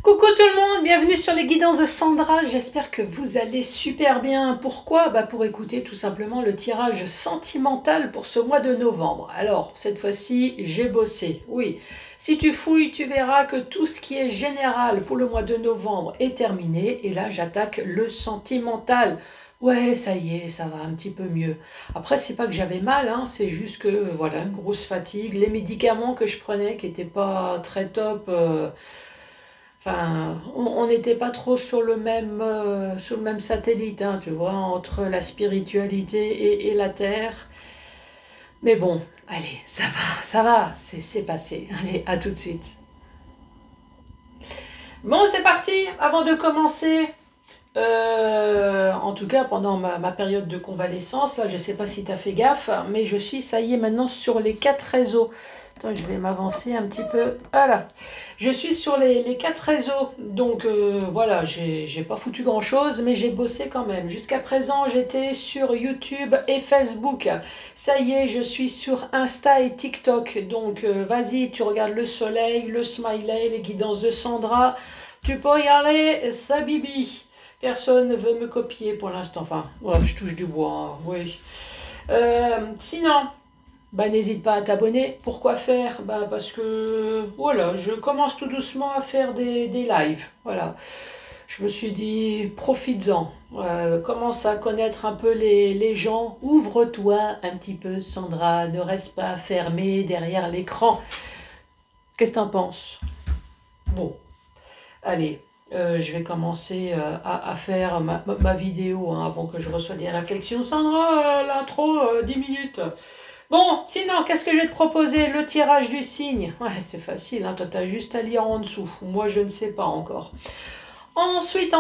Coucou tout le monde, bienvenue sur les guidances de Sandra, j'espère que vous allez super bien. Pourquoi? Pour écouter tout simplement le tirage sentimental pour ce mois de novembre. Alors, cette fois-ci, j'ai bossé, oui. Si tu fouilles, tu verras que tout ce qui est général pour le mois de novembre est terminé. Et là, j'attaque le sentimental. Ouais, ça y est, ça va un petit peu mieux. Après, c'est pas que j'avais mal, hein, c'est juste que, voilà, une grosse fatigue. Les médicaments que je prenais qui n'étaient pas très top... Enfin, on n'était pas trop sur le même satellite, hein, tu vois, entre la spiritualité et la terre. Mais bon, allez, ça va, c'est passé. Allez, à tout de suite. Bon, c'est parti. Avant de commencer, en tout cas pendant ma période de convalescence, là, je ne sais pas si tu as fait gaffe, mais je suis, ça y est, maintenant sur les quatre réseaux. Attends, je vais m'avancer un petit peu. Voilà. Je suis sur les quatre réseaux. Donc voilà, j'ai pas foutu grand-chose, mais j'ai bossé quand même. Jusqu'à présent, j'étais sur YouTube et Facebook. Ça y est, je suis sur Insta et TikTok. Donc vas-y, tu regardes le soleil, le smiley, les guidances de Sandra. Tu peux y aller, ça bibi. Personne ne veut me copier pour l'instant. Enfin, ouais, je touche du bois, hein, oui. Sinon, n'hésite pas à t'abonner. Pourquoi faire? Parce que voilà, je commence tout doucement à faire des lives. Voilà. Je me suis dit, profites-en. Commence à connaître un peu les gens. Ouvre-toi un petit peu, Sandra. Ne reste pas fermée derrière l'écran. Qu'est-ce que t'en penses? Bon, allez. Je vais commencer à faire ma vidéo, hein, avant que je reçoive des réflexions. Sandra, l'intro, 10 minutes. Bon, sinon, qu'est-ce que je vais te proposer? Le tirage du signe. Ouais, c'est facile, hein, toi, t'as juste à lire en dessous. Moi, je ne sais pas encore. Ensuite,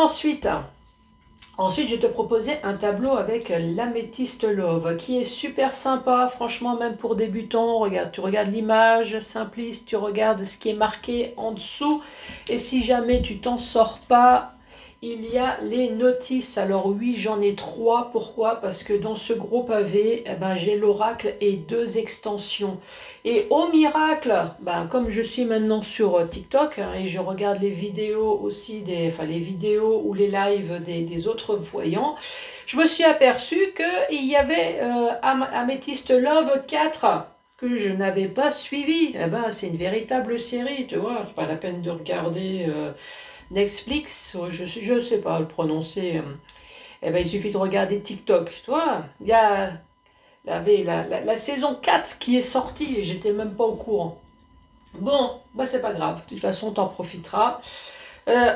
je vais te proposer un tableau avec l'améthyste love, qui est super sympa, franchement, même pour débutants. Regarde, tu regardes l'image simpliste, tu regardes ce qui est marqué en dessous. Et si jamais tu t'en sors pas, il y a les notices. Alors oui, j'en ai trois. Pourquoi? Parce que dans ce gros pavé, j'ai l'oracle et deux extensions. Et au miracle, comme je suis maintenant sur TikTok, hein, et je regarde les vidéos aussi, les vidéos ou les lives des autres voyants, je me suis aperçu qu'il y avait Amethyst Love 4 que je n'avais pas suivi. C'est une véritable série, tu vois, c'est pas la peine de regarder Netflix, je sais pas le prononcer. Il suffit de regarder TikTok, tu vois. Il y avait la saison 4 qui est sortie et j'étais même pas au courant. Bon, c'est pas grave, de toute façon, t'en profiteras.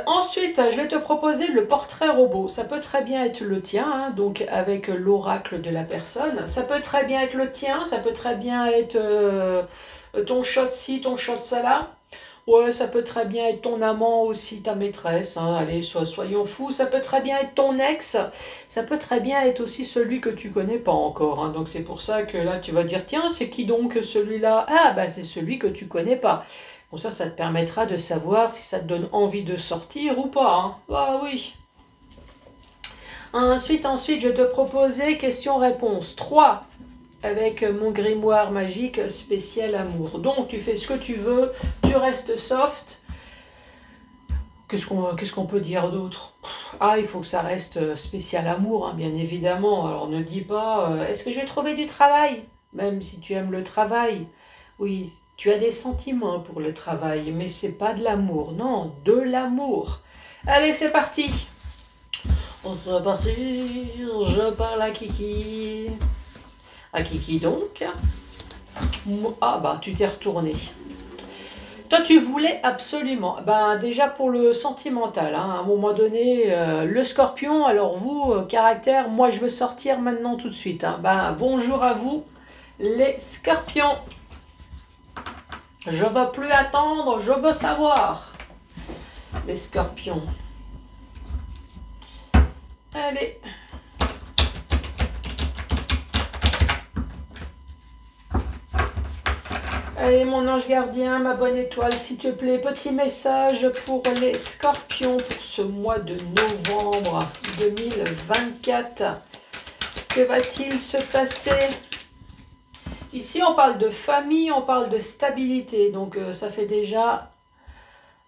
Ensuite, je vais te proposer le portrait robot. Ça peut très bien être le tien, hein, donc avec l'oracle de la personne. Ça peut très bien être le tien, ça peut très bien être ton shot-ci, ton shot-ça. Ouais, ça peut très bien être ton amant aussi, ta maîtresse, hein. Allez, soyons fous. Ça peut très bien être ton ex. Ça peut très bien être aussi celui que tu connais pas encore, hein. Donc c'est pour ça que là, tu vas dire, tiens, c'est qui donc celui-là? Ah, c'est celui que tu connais pas. Bon, ça te permettra de savoir si ça te donne envie de sortir ou pas, hein. Ah oui. Ensuite, je vais te proposer question-réponse 3 avec mon grimoire magique spécial amour. Donc, tu fais ce que tu veux, tu restes soft. Qu'est-ce qu'on peut dire d'autre? Ah, il faut que ça reste spécial amour, hein, bien évidemment. Alors, ne dis pas, est-ce que je vais trouver du travail? Même si tu aimes le travail. Oui, tu as des sentiments pour le travail, mais c'est pas de l'amour. Non, de l'amour. Allez, c'est parti. On se parti. Je parle à Kiki. À Kiki donc. Ah tu t'es retourné. Toi tu voulais absolument. Déjà pour le sentimental, hein, à un moment donné, le scorpion, alors vous, caractère, moi je veux sortir maintenant tout de suite, hein. Bonjour à vous les scorpions. Je veux plus attendre, je veux savoir. Les scorpions. Allez. Allez, mon ange gardien, ma bonne étoile, s'il te plaît, petit message pour les scorpions pour ce mois de novembre 2024. Que va-t-il se passer? Ici, on parle de famille, on parle de stabilité. Donc, ça fait déjà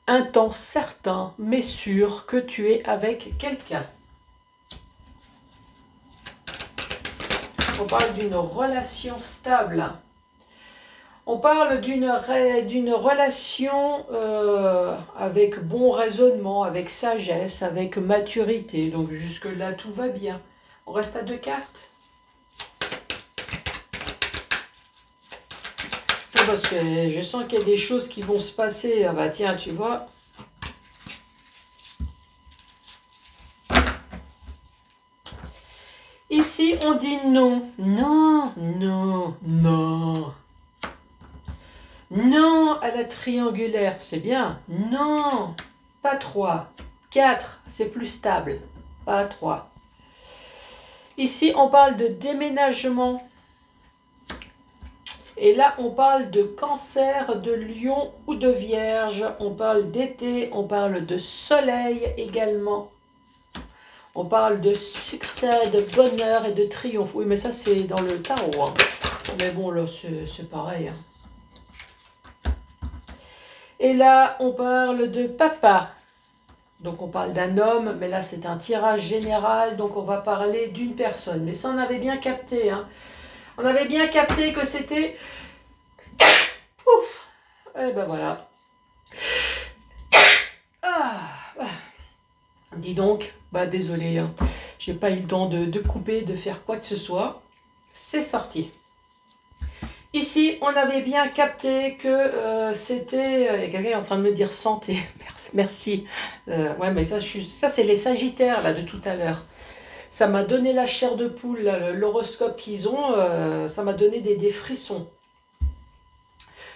un temps certain, mais sûr, que tu es avec quelqu'un. On parle d'une relation stable. On parle d'une relation avec bon raisonnement, avec sagesse, avec maturité. Donc jusque-là, tout va bien. On reste à 2 cartes. Non, parce que je sens qu'il y a des choses qui vont se passer. Ah bah tiens, tu vois. Ici, on dit non. Non, non, non. Non à la triangulaire, c'est bien. Non, pas 3. 4, c'est plus stable. Pas 3. Ici, on parle de déménagement. Et là, on parle de cancer, de lion ou de vierge. On parle d'été, on parle de soleil également. On parle de succès, de bonheur et de triomphe. Oui, mais ça, c'est dans le tarot. Hein. Mais bon, là, c'est pareil. Hein. Et là, on parle de papa. Donc, on parle d'un homme, mais là, c'est un tirage général. Donc, on va parler d'une personne. Mais ça, on avait bien capté. Hein. On avait bien capté que c'était... Pouf. Et ben voilà. Ah. Dis donc, bah désolé, hein. J'ai pas eu le temps de couper, de faire quoi que ce soit. C'est sorti. Ici, on avait bien capté que c'était... Il y a quelqu'un qui est en train de me dire santé. Merci. Ouais, mais ça c'est les sagittaires là, de tout à l'heure. Ça m'a donné la chair de poule, l'horoscope qu'ils ont. Ça m'a donné des frissons.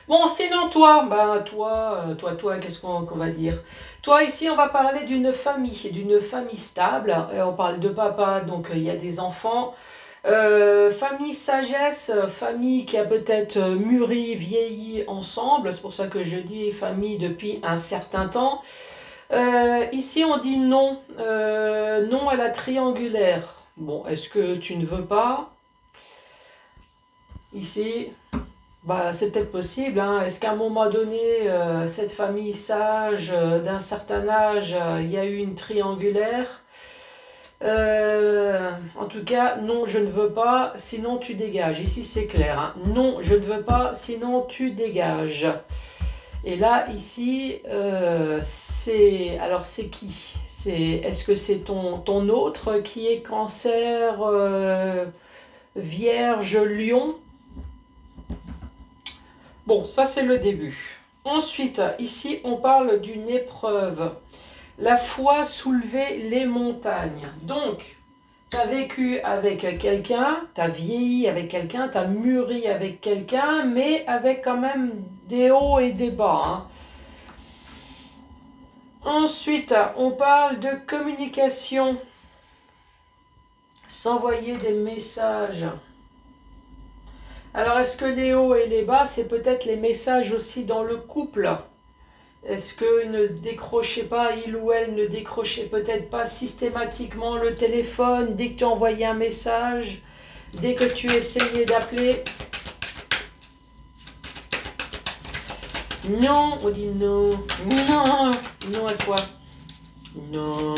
Bon, sinon toi, toi, qu'est-ce qu'on va dire? Toi, ici, on va parler d'une famille stable. On parle de papa, donc il y a des enfants. Famille sagesse, famille qui a peut-être mûri, vieilli ensemble. C'est pour ça que je dis famille depuis un certain temps. Ici, on dit non. Non à la triangulaire. Bon, est-ce que tu ne veux pas? Ici... Bah, c'est peut-être possible. Hein. Est-ce qu'à un moment donné, cette famille sage d'un certain âge, il y a eu une triangulaire? En tout cas, non, je ne veux pas, sinon tu dégages. Ici, c'est clair. Hein. Non, je ne veux pas, sinon tu dégages. Et là, ici, c'est... Alors, c'est qui? Est-ce que c'est ton autre qui est cancer, vierge, lion? Bon, ça c'est le début. Ensuite, ici, on parle d'une épreuve. La foi soulever les montagnes. Donc, tu as vécu avec quelqu'un, tu as vieilli avec quelqu'un, tu as mûri avec quelqu'un, mais avec quand même des hauts et des bas. Hein. Ensuite, on parle de communication. S'envoyer des messages. Alors, est-ce que les hauts et les bas, c'est peut-être les messages aussi dans le couple? Est-ce qu'il ne décrochait pas, il ou elle ne décrochait peut-être pas systématiquement le téléphone dès que tu envoyais un message, dès que tu essayais d'appeler? Non, on dit non. Non, non à quoi? Non.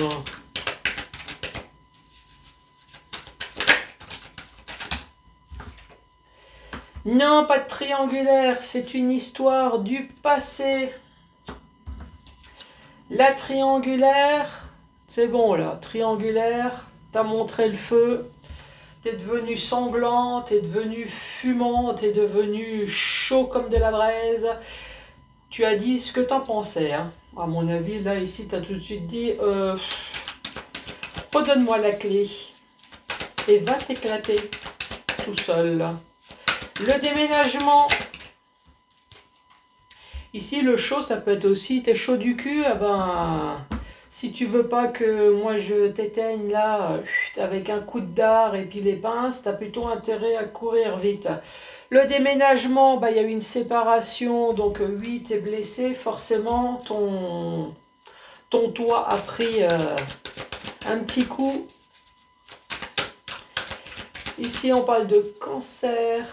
Non, pas de triangulaire, c'est une histoire du passé. La triangulaire, c'est bon là, triangulaire, t'as montré le feu, t'es devenu sanglant, t'es devenu fumant, t'es devenu chaud comme de la braise. Tu as dit ce que t'en pensais, hein. À mon avis, là, ici, t'as tout de suite dit, redonne-moi la clé et va t'éclater tout seul, là. Le déménagement. Ici, le chaud, ça peut être aussi, t'es chaud du cul, eh ben, si tu veux pas que moi je t'éteigne là, avec un coup de dard et puis les pinces, t'as plutôt intérêt à courir vite. Le déménagement, bah, il y a eu une séparation, donc oui, t'es blessé, forcément, ton toit a pris un petit coup. Ici, on parle de cancer,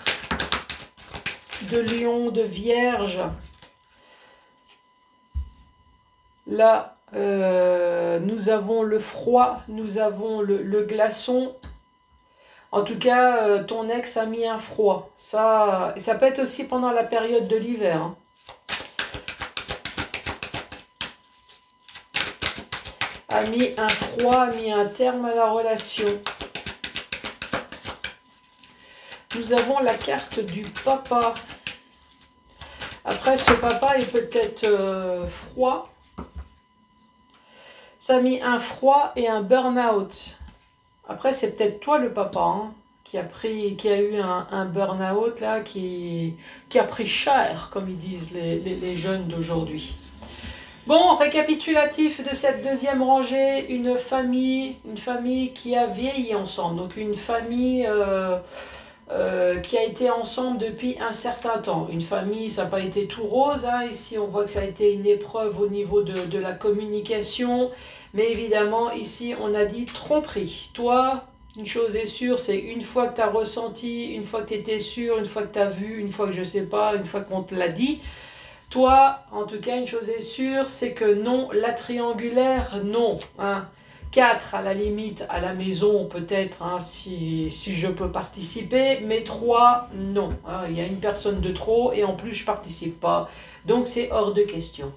de lion, de vierge. Là, nous avons le froid, nous avons le glaçon. En tout cas, ton ex a mis un froid. Ça peut être aussi pendant la période de l'hiver, hein. A mis un froid, a mis un terme à la relation. Nous avons la carte du papa. Après, ce papa est peut-être froid. Ça a mis un froid et un burn-out. Après, c'est peut-être toi le papa, hein, qui a eu un burn-out là, qui a pris cher, comme ils disent les jeunes d'aujourd'hui. Bon, récapitulatif de cette deuxième rangée, une famille qui a vieilli ensemble. Donc une famille qui a été ensemble depuis un certain temps. Une famille, ça n'a pas été tout rose, hein. Ici, on voit que ça a été une épreuve au niveau de la communication. Mais évidemment, ici, on a dit tromperie. Toi, une chose est sûre, c'est une fois que tu as ressenti, une fois que tu étais sûr, une fois que tu as vu, une fois que je sais pas, une fois qu'on te l'a dit. Toi, en tout cas, une chose est sûre, c'est que non, la triangulaire, non, hein. 4 à la limite à la maison peut-être, hein, si je peux participer, mais 3 non, hein, il y a une personne de trop et en plus je participe pas, donc c'est hors de question.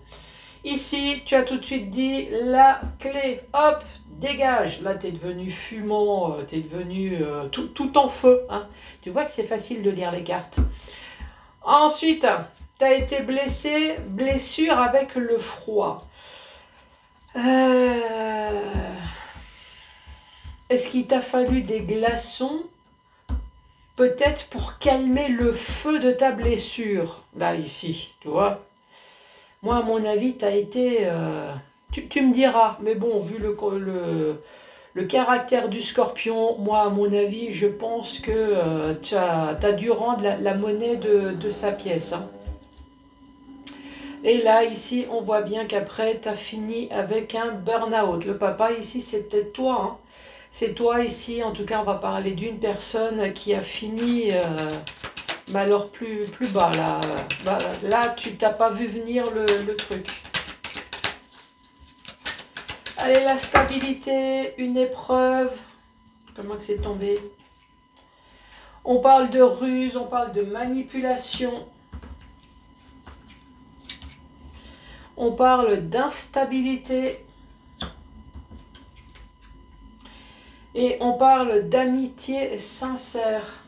Ici tu as tout de suite dit la clé, hop, dégage. Là tu es devenu fumant, tu es devenu tout en feu, hein. Tu vois que c'est facile de lire les cartes. Ensuite tu as été blessé, blessure avec le froid. Est-ce qu'il t'a fallu des glaçons, peut-être pour calmer le feu de ta blessure? Là, ici, tu vois. Moi, à mon avis, t'as été... tu me diras, mais bon, vu le caractère du scorpion, moi, à mon avis, je pense que tu as dû rendre la monnaie de sa pièce, hein. Et là, ici, on voit bien qu'après, tu as fini avec un burn-out. Le papa, ici, c'est peut-être toi, hein. C'est toi, ici, en tout cas, on va parler d'une personne qui a fini, bah alors plus bas, là. Bah, là, tu t'as pas vu venir le truc. Allez, la stabilité, une épreuve. Comment que c'est tombé? On parle de ruse, on parle de manipulation. On parle d'instabilité et on parle d'amitié sincère.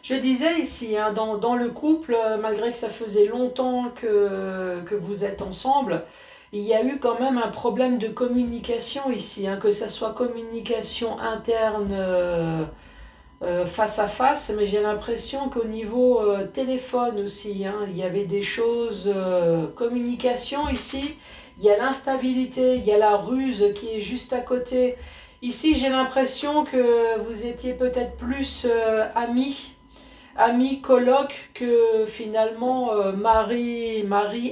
Je disais ici, hein, dans le couple, malgré que ça faisait longtemps que vous êtes ensemble, il y a eu quand même un problème de communication ici, hein, que ça soit communication interne face à face, mais j'ai l'impression qu'au niveau téléphone aussi, hein, il y avait des choses, communication ici, il y a l'instabilité, il y a la ruse qui est juste à côté. Ici, j'ai l'impression que vous étiez peut-être plus amis, coloc, que finalement mari,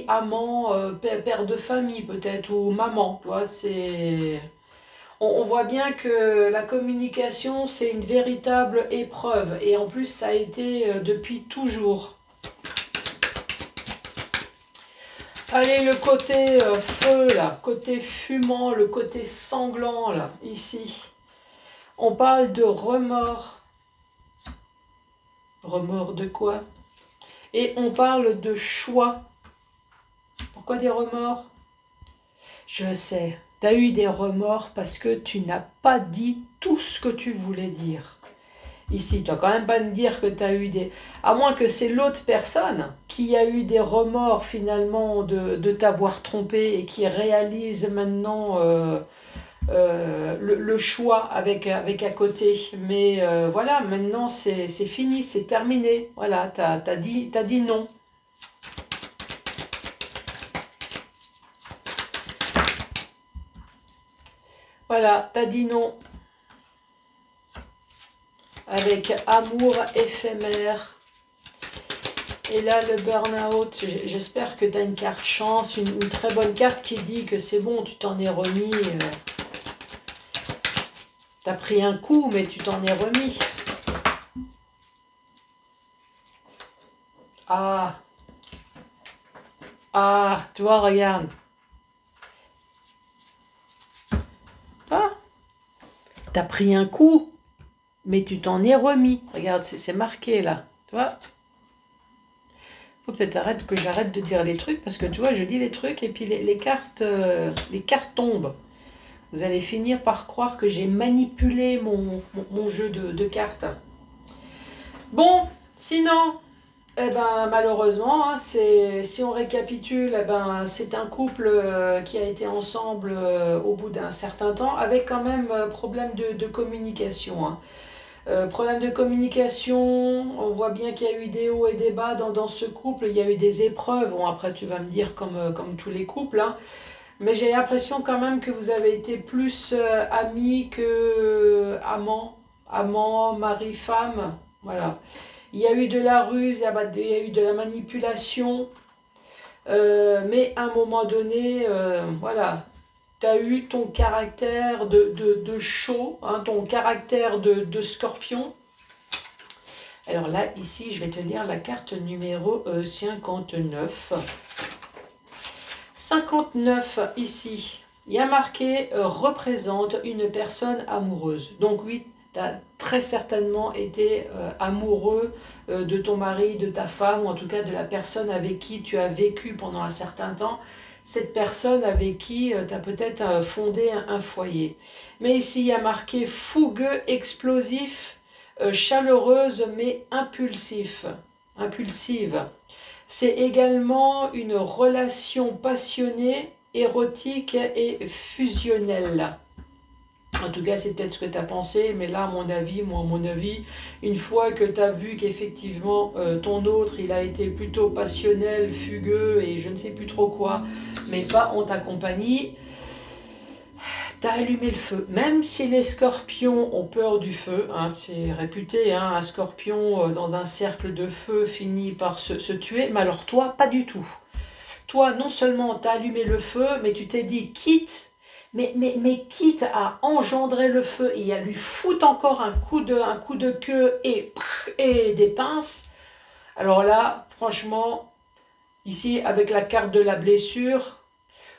amant, père de famille peut-être, ou maman, tu vois, c'est... On voit bien que la communication, c'est une véritable épreuve. Et en plus, ça a été depuis toujours. Allez, le côté feu, là, côté fumant, le côté sanglant, là, ici. On parle de remords. Remords de quoi? Et on parle de choix. Pourquoi des remords? Je sais. Tu as eu des remords parce que tu n'as pas dit tout ce que tu voulais dire. Ici, tu vas quand même pas me dire que tu as eu des... À moins que c'est l'autre personne qui a eu des remords finalement de t'avoir trompé et qui réalise maintenant le choix avec à côté. Mais voilà, maintenant c'est fini, c'est terminé. Voilà, t'as dit non. Voilà, t'as dit non. Avec amour éphémère. Et là, le burn-out, j'espère que tu as une carte chance, une très bonne carte qui dit que c'est bon, tu t'en es remis. Tu as pris un coup, mais tu t'en es remis. Ah, tu vois, regarde. T'as pris un coup, mais tu t'en es remis. Regarde, c'est marqué là. Tu vois? Faut peut-être que j'arrête de dire les trucs, parce que tu vois, je dis les trucs et puis les cartes tombent. Vous allez finir par croire que j'ai manipulé mon jeu de cartes. Bon, sinon, eh ben, malheureusement, hein, si on récapitule, eh ben, c'est un couple qui a été ensemble au bout d'un certain temps, avec quand même problème de communication. Hein. Problème de communication, on voit bien qu'il y a eu des hauts et des bas dans ce couple, il y a eu des épreuves. Bon, après, tu vas me dire comme tous les couples, hein. Mais j'ai l'impression quand même que vous avez été plus amis que amant, mari, femme. Voilà. Il y a eu de la ruse, il y a eu de la manipulation, mais à un moment donné, voilà, tu as eu ton caractère de chaud, hein, ton caractère de scorpion. Alors là, ici, je vais te lire la carte numéro 59. 59 ici, il y a marqué représente une personne amoureuse. Donc oui, tu as très certainement été amoureux de ton mari, de ta femme, ou en tout cas de la personne avec qui tu as vécu pendant un certain temps. Cette personne avec qui tu as peut-être fondé un foyer. Mais ici, il y a marqué fougueux, explosif, chaleureuse mais impulsive. C'est également une relation passionnée, érotique et fusionnelle. En tout cas, c'est peut-être ce que tu as pensé, mais là, à mon avis, une fois que tu as vu qu'effectivement, ton autre, il a été plutôt passionnel, fugueux et je ne sais plus trop quoi, mais pas en ta compagnie, t'as allumé le feu. Même si les scorpions ont peur du feu, hein, c'est réputé, hein, un scorpion dans un cercle de feu finit par se tuer, mais alors toi, pas du tout. Toi, non seulement t'as allumé le feu, mais tu t'es dit quitte, mais quitte à engendrer le feu et à lui foutre encore un coup de queue et des pinces, alors là, franchement, ici, avec la carte de la blessure,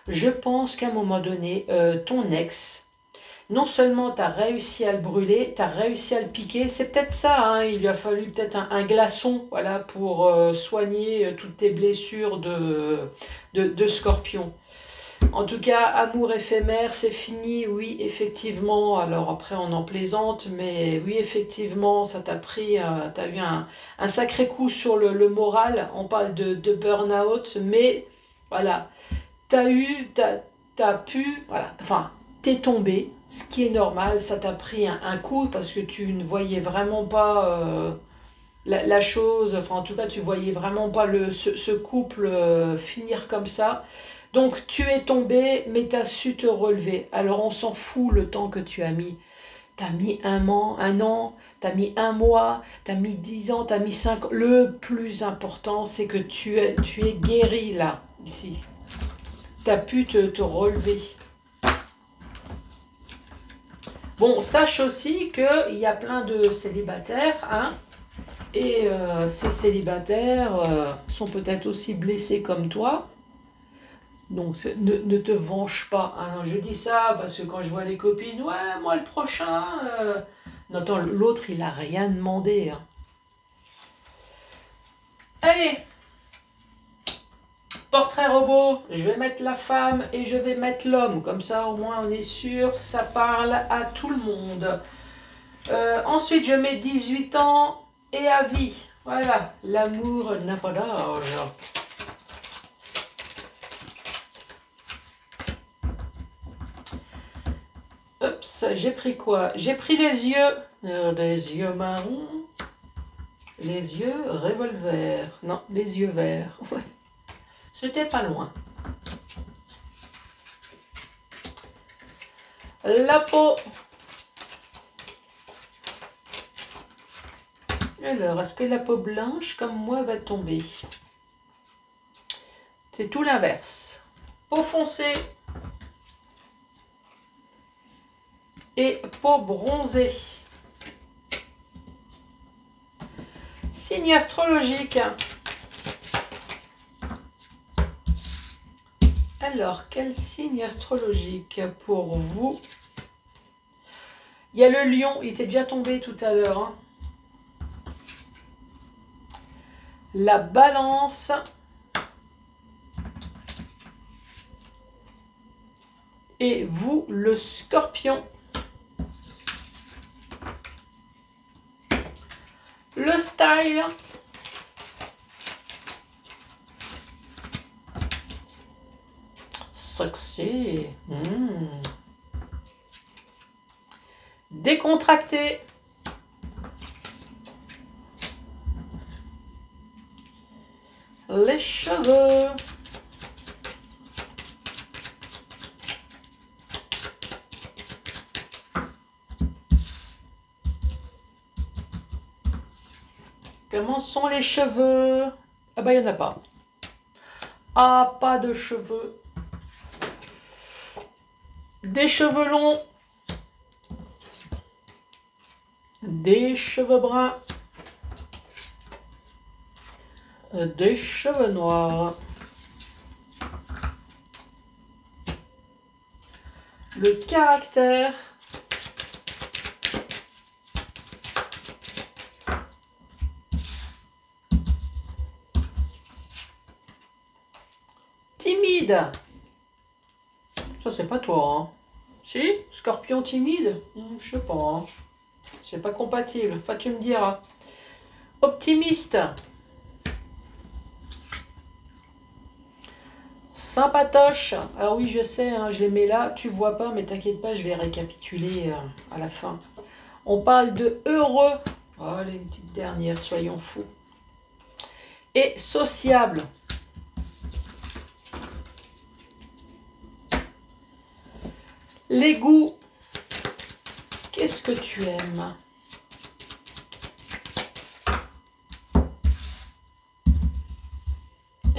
je pense qu'à un moment donné, ton ex, non seulement tu as réussi à le brûler, tu as réussi à le piquer, c'est peut-être ça, hein, il lui a fallu peut-être un glaçon voilà, pour soigner toutes tes blessures de scorpion. En tout cas, amour éphémère, c'est fini, oui, effectivement. Alors après, on en plaisante, mais oui, effectivement, ça t'a pris, t'as eu un sacré coup sur le moral. On parle de burn-out, mais voilà, t'as pu, voilà, enfin, t'es tombé, ce qui est normal, ça t'a pris un coup parce que tu ne voyais vraiment pas la chose, enfin en tout cas tu voyais vraiment pas ce couple finir comme ça. Donc tu es tombé, mais tu as su te relever. Alors on s'en fout le temps que tu as mis. T'as mis un an, t'as mis un mois, t'as mis 10 ans, t'as mis 5 ans. Le plus important, c'est que tu es guéri là, ici. T'as pu te relever. Bon, sache aussi qu'il y a plein de célibataires, hein, et ces célibataires sont peut-être aussi blessés comme toi. Donc ne te venge pas. Hein. Je dis ça parce que quand je vois les copines, ouais, moi le prochain. Non, attends, l'autre il a rien demandé. Hein. Allez, portrait robot, je vais mettre la femme et je vais mettre l'homme. Comme ça, au moins, on est sûr, ça parle à tout le monde. Ensuite, je mets 18 ans et à vie. Voilà, l'amour n'a pas d'âge. Oups, j'ai pris quoi? J'ai pris les yeux. Des yeux marrons. Les yeux revolver. Non, les yeux verts. C'était pas loin. La peau. Alors, est-ce que la peau blanche, comme moi, va tomber? C'est tout l'inverse. Peau foncée. Et peau bronzée. Signe astrologique. Alors, quel signe astrologique pour vous? Il y a le lion, il était déjà tombé tout à l'heure. Hein. La balance. Et vous, le scorpion. Le style. Succès. Décontracté. Les cheveux. Comment sont les cheveux? Ah bah il n'y en a pas. Ah, pas de cheveux. Des cheveux longs. Des cheveux bruns. Des cheveux noirs. Le caractère. Timide. Ça, c'est pas toi, hein. Si? Scorpion timide? Je sais pas, hein. C'est pas compatible. Enfin, tu me diras. Optimiste. Sympatoche. Alors oui, je sais, hein, je les mets là. Tu vois pas, mais t'inquiète pas, je vais récapituler à la fin. On parle de heureux. Oh, allez, une petite dernière, soyons fous. Et sociable. Les goûts. Qu'est-ce que tu aimes?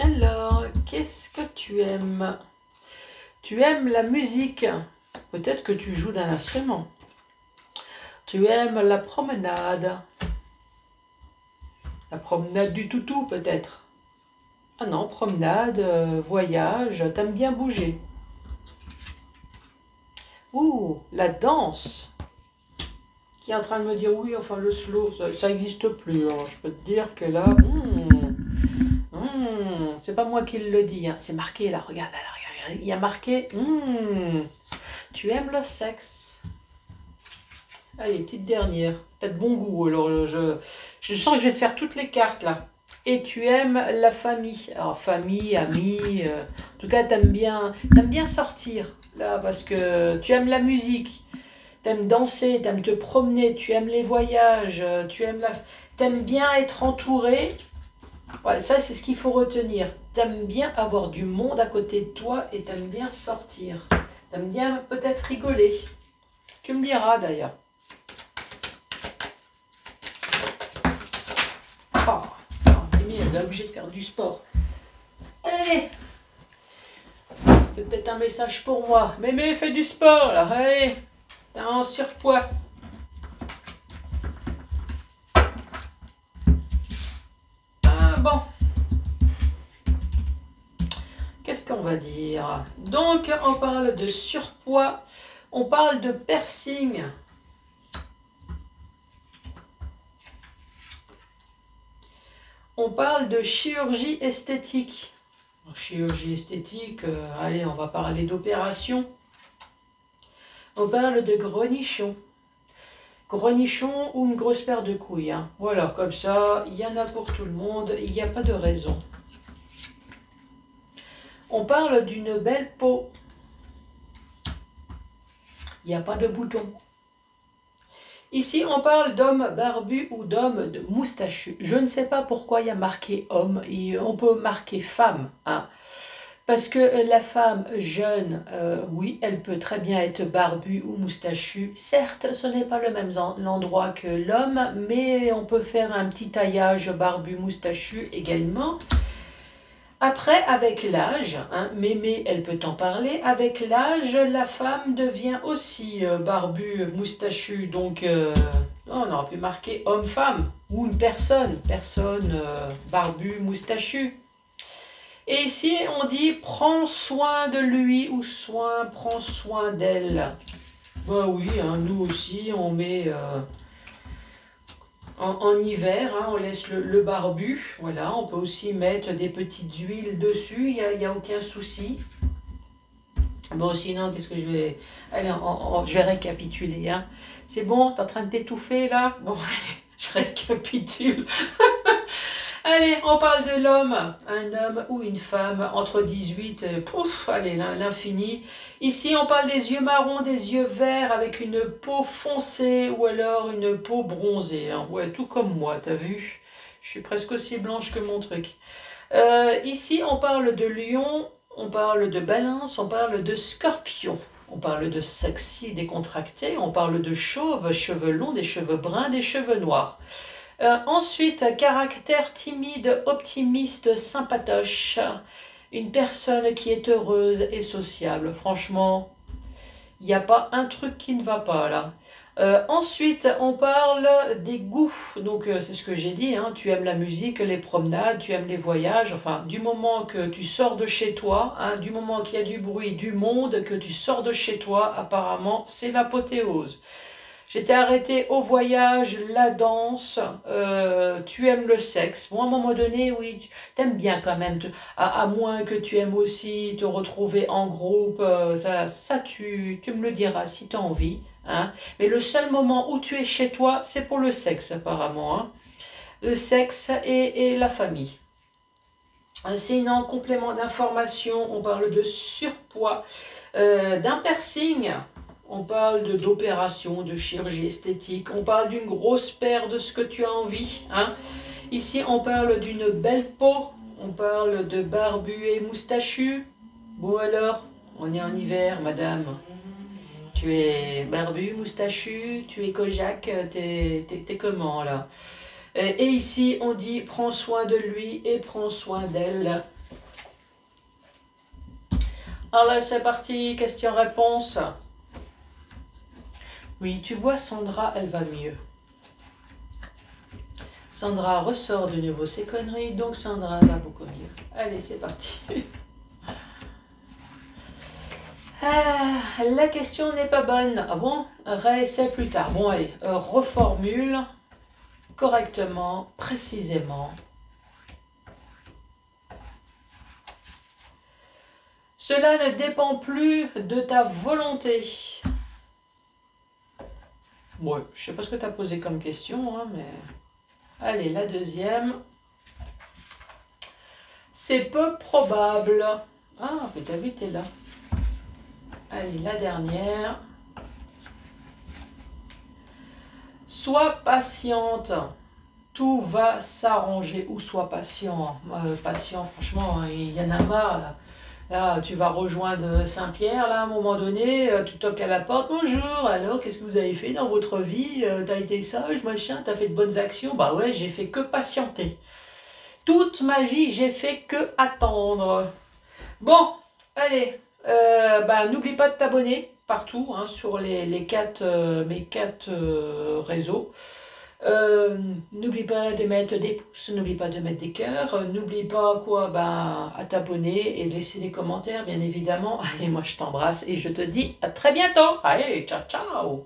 Alors, qu'est-ce que tu aimes? Tu aimes la musique. Peut-être que tu joues d'un instrument. Tu aimes la promenade. La promenade du toutou, peut-être. Ah non, promenade, voyage, t'aimes bien bouger. Ouh, la danse. Qui est en train de me dire oui, enfin le slow, ça n'existe plus. Hein. Je peux te dire que là, c'est pas moi qui le dis, hein. C'est marqué là, regarde, là, regarde, il y a marqué, tu aimes le sexe. Allez, petite dernière, t'as de bon goût, alors je sens que je vais te faire toutes les cartes là. Et tu aimes la famille, alors famille, amis, en tout cas t'aimes bien sortir là parce que tu aimes la musique. T'aimes danser, t'aimes te promener, tu aimes les voyages, t'aimes bien être entouré. Voilà, ça c'est ce qu'il faut retenir. T'aimes bien avoir du monde à côté de toi et t'aimes bien sortir. T'aimes bien peut-être rigoler. Tu me diras d'ailleurs. Oh, Mimi, elle est obligée de faire du sport. Allez, c'est peut-être un message pour moi. Mémé, fais du sport là, allez. T'es en surpoids. Ah bon. Qu'est-ce qu'on va dire? Donc, on parle de surpoids. On parle de piercing. On parle de chirurgie esthétique. Chirurgie esthétique, allez, on va parler d'opération. On parle de grenichon. Grenichon ou une grosse paire de couilles. Hein. Voilà, comme ça, il y en a pour tout le monde, il n'y a pas de raison. On parle d'une belle peau. Il n'y a pas de boutons. Ici, on parle d'homme barbu ou d'homme moustachu. Je ne sais pas pourquoi il y a marqué homme et on peut marquer femme. Hein. Parce que la femme jeune, oui, elle peut très bien être barbue ou moustachue. Certes, ce n'est pas le même endroit que l'homme, mais on peut faire un petit taillage barbu-moustachu également. Après, avec l'âge, hein, Mémé, elle peut en parler, avec l'âge, la femme devient aussi barbue, moustachue. Donc, on aurait pu marquer homme-femme ou une personne barbue, moustachue. Et ici, on dit « prends soin de lui » ou « prends soin d'elle ». Bah oui, hein, nous aussi, on met en hiver, hein, on laisse le barbu. Voilà, on peut aussi mettre des petites huiles dessus, y a aucun souci. Bon, sinon, qu'est-ce que je vais... Allez, je vais récapituler. Hein. C'est bon, t'es en train de t'étouffer là? Bon, je récapitule. Allez, on parle de l'homme, un homme ou une femme entre 18, pouf, allez, l'infini. Ici, on parle des yeux marrons, des yeux verts avec une peau foncée ou alors une peau bronzée. Hein. Ouais, tout comme moi, t'as vu? Je suis presque aussi blanche que mon truc. Ici, on parle de lion, on parle de balance, on parle de scorpion. On parle de sexy, décontracté, on parle de chauve, cheveux longs, des cheveux bruns, des cheveux noirs. Ensuite, caractère timide, optimiste, sympatoche. Une personne qui est heureuse et sociable. Franchement, il n'y a pas un truc qui ne va pas là. Ensuite, on parle des goûts. Donc, c'est ce que j'ai dit. Hein. Tu aimes la musique, les promenades, tu aimes les voyages. Enfin, du moment que tu sors de chez toi, hein, du moment qu'il y a du bruit, du monde, que tu sors de chez toi, apparemment, c'est l'apothéose. J'étais arrêtée au voyage, la danse, tu aimes le sexe. Bon, à un moment donné, oui, tu aimes bien quand même, à moins que tu aimes aussi te retrouver en groupe, ça tu me le diras si tu as envie. Hein. Mais le seul moment où tu es chez toi, c'est pour le sexe apparemment. Hein. Le sexe et la famille. Sinon, complément d'information, on parle de surpoids, d'un piercing. On parle d'opération, de chirurgie esthétique. On parle d'une grosse paire de ce que tu as envie. Hein. Ici, on parle d'une belle peau. On parle de barbu et moustachu. Bon alors, on est en hiver, madame. Tu es barbu, moustachu, tu es Kojak, t'es comment là? Et ici, on dit prends soin de lui et prends soin d'elle. Alors là, c'est parti, question-réponse. Oui, tu vois, Sandra, elle va mieux. Sandra ressort de nouveau ses conneries, donc Sandra va beaucoup mieux. Allez, c'est parti. La question n'est pas bonne. Ah bon? Réessaie plus tard. Bon, allez, reformule correctement, précisément. Cela ne dépend plus de ta volonté. Bon, je sais pas ce que tu as posé comme question, hein, mais... Allez, la deuxième. C'est peu probable. Ah, mais t'as vu, t'es là. Allez, la dernière. Sois patiente. Tout va s'arranger. Ou sois patient. Patient, franchement, il y en a marre, là. Là, tu vas rejoindre Saint-Pierre, là, à un moment donné, tu toques à la porte. Bonjour, alors, qu'est-ce que vous avez fait dans votre vie? T'as été sage, machin, t'as fait de bonnes actions? Bah ouais, j'ai fait que patienter. Toute ma vie, j'ai fait que attendre. Bon, allez, n'oublie pas de t'abonner partout, hein, sur mes quatre réseaux. N'oublie pas de mettre des pouces, n'oublie pas de mettre des cœurs, n'oublie pas quoi, à t'abonner et de laisser des commentaires, bien évidemment. Allez, moi je t'embrasse et je te dis à très bientôt. Allez, ciao, ciao.